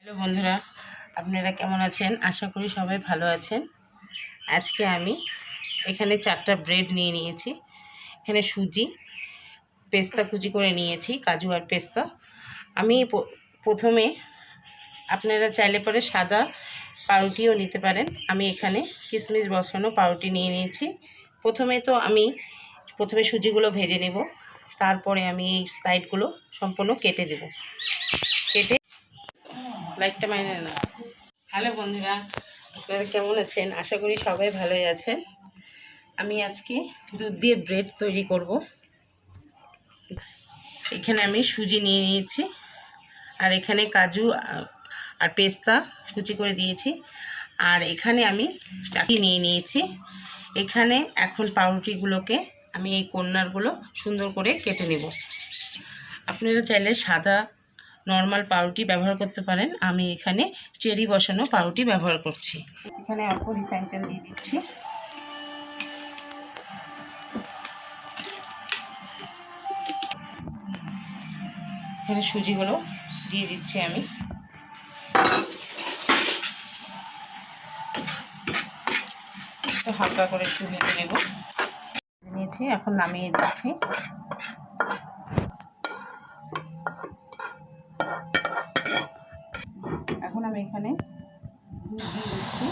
Hello বন্ধুরা, আপনারা কেমন আছেন? আশা করি সবাই ভালো আছেন। আজকে আমি এখানে 4টা ব্রেড নিয়ে নিয়েছি। এখানে সুজি, পেস্তা কুচি করে নিয়েছি, কাজু আর পেস্তা। আমি প্রথমে আপনারা চাইলে পরে সাদা পাউরুটিও নিতে পারেন। আমি এখানে কিশমিশ বসানো পাউরুটি নিয়ে নিয়েছি। প্রথমে সুজিগুলো ভেজে নেব, তারপরে আমি এই সাইডগুলো সম্পূর্ণ কেটে দেব। কেটে লাইটটা মাইনে না। হ্যালো বন্ধুরা, আপনারা কেমন আছেন? আশা করি সবাই ভালোই আছেন। আমি আজকে দুধ দিয়ে ব্রেড তৈরি করব। এখানে আমি সুজি নিয়ে নিয়েছি, আর এখানে কাজু আর পেস্তা কুচি করে দিয়েছি, আর এখানে আমি চাকি নিয়ে নিয়েছি। এখানে এখন পাউরুটিগুলোকে আমি এই কর্নারগুলো সুন্দর করে কেটে নেব। আপনারা চাইলে সাদা নর্মাল পাউরুটি ব্যবহার করতে পারেন। আমি এখানে চেরি বসানো পাউরুটি ব্যবহার করছি। এখানে অল্প রিফাইন তেল দিয়ে দিচ্ছি। এখানে সুজিগুলো দিয়ে দিচ্ছি আমি। হালকা করে একটু ভেজে নেব। নিয়েছি, এখন নামিয়ে দিচ্ছি। এখন আমি এখানে দুধ দিয়ে দিচ্ছি।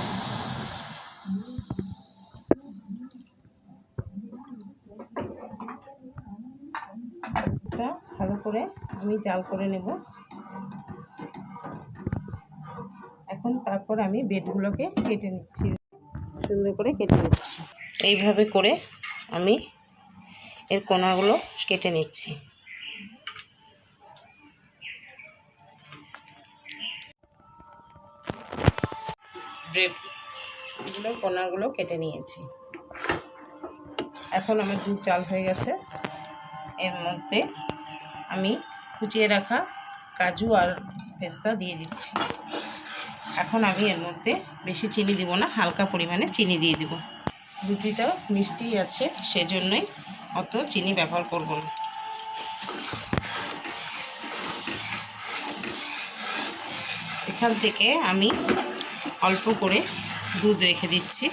এটা ভালো করে আমি জাল করে নেব। এখন তারপর আমি ব্রেডগুলোকে কেটে নিচ্ছি, সুন্দর করে কেটে নিচ্ছি। এইভাবে করে আমি এর কোনাগুলো কেটে নিচ্ছি। ব্রেডগুলো কোনাগুলো কেটে নিয়েছি। এখন আমার দুধ জাল হয়ে গেছে। এর মধ্যে আমি কুচিয়ে রাখা কাজু আর পেস্তা দিয়ে দিচ্ছি। এখন আমি এর মধ্যে বেশি চিনি দিব না, হালকা পরিমাণে চিনি দিয়ে দিব। রুটিটা মিষ্টি আছে, সেজন্যই অত চিনি ব্যবহার করব না। এখান থেকে আমি অল্প করে দুধ রেখে দিচ্ছি।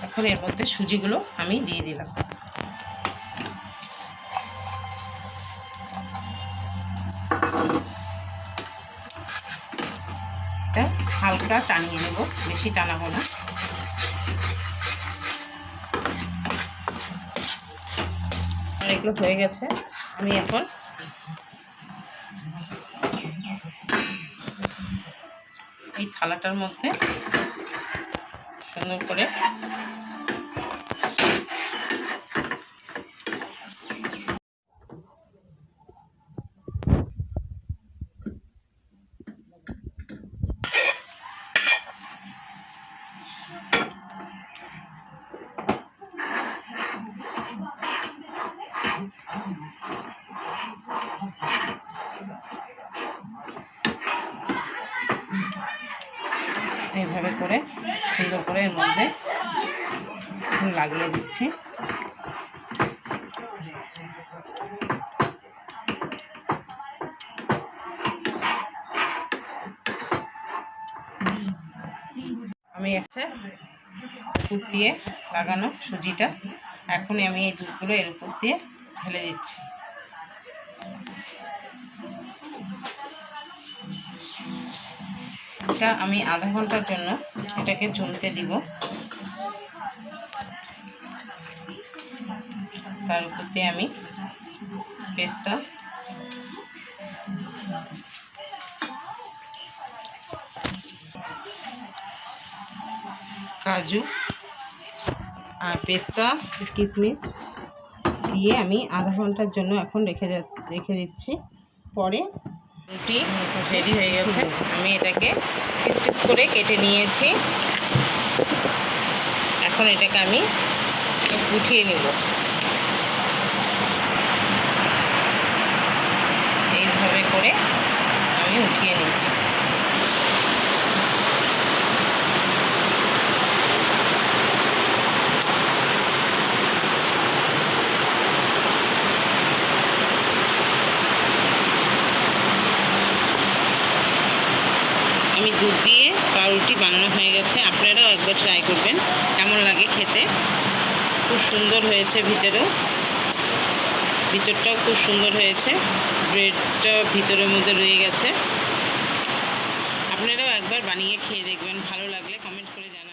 এখন এর মধ্যে সুজিগুলো আমি দিয়ে দিলাম। এটা হালকা টানিয়ে নেব, বেশি টানাবো না। আর এগুলো হয়ে গেছে। আমি এখন এই থালাটার মধ্যে সুন্দর করে এইভাবে করে সুন্দর করে এর মধ্যে লাগিয়ে দিচ্ছি। আমি একটা দুধ দিয়ে লাগানো সুজিটা এখনই আমি এই দুধগুলো এর উপর দিয়ে ঢেলে দিচ্ছি। এটা আমি আধা ঘন্টার জন্য এটাকে জমতে দিব। তার উপর দিয়ে আমি পেস্তা, কাজু আর পেস্তা, কিশমিশ দিয়ে আমি আধা ঘন্টার জন্য এখন রেখে দিচ্ছি। পরে রুটি রেডি হয়ে গেছে। আমি এটাকে পিস পিস করে কেটে নিয়েছি। এখন এটাকে আমি উঠিয়ে নেব। এইভাবে করে আমি উঠিয়ে নিচ্ছি। আমি দুধ দিয়ে পাউরুটি বানানো হয়ে গেছে। আপনারাও একবার ট্রাই করবেন কেমন লাগে খেতে। খুব সুন্দর হয়েছে, ভিতরটাও খুব সুন্দর হয়েছে, ব্রেডটা ভিতরের মধ্যে রয়ে গেছে। আপনারাও একবার বানিয়ে খেয়ে দেখবেন, ভালো লাগলে কমেন্ট করে জানাবেন।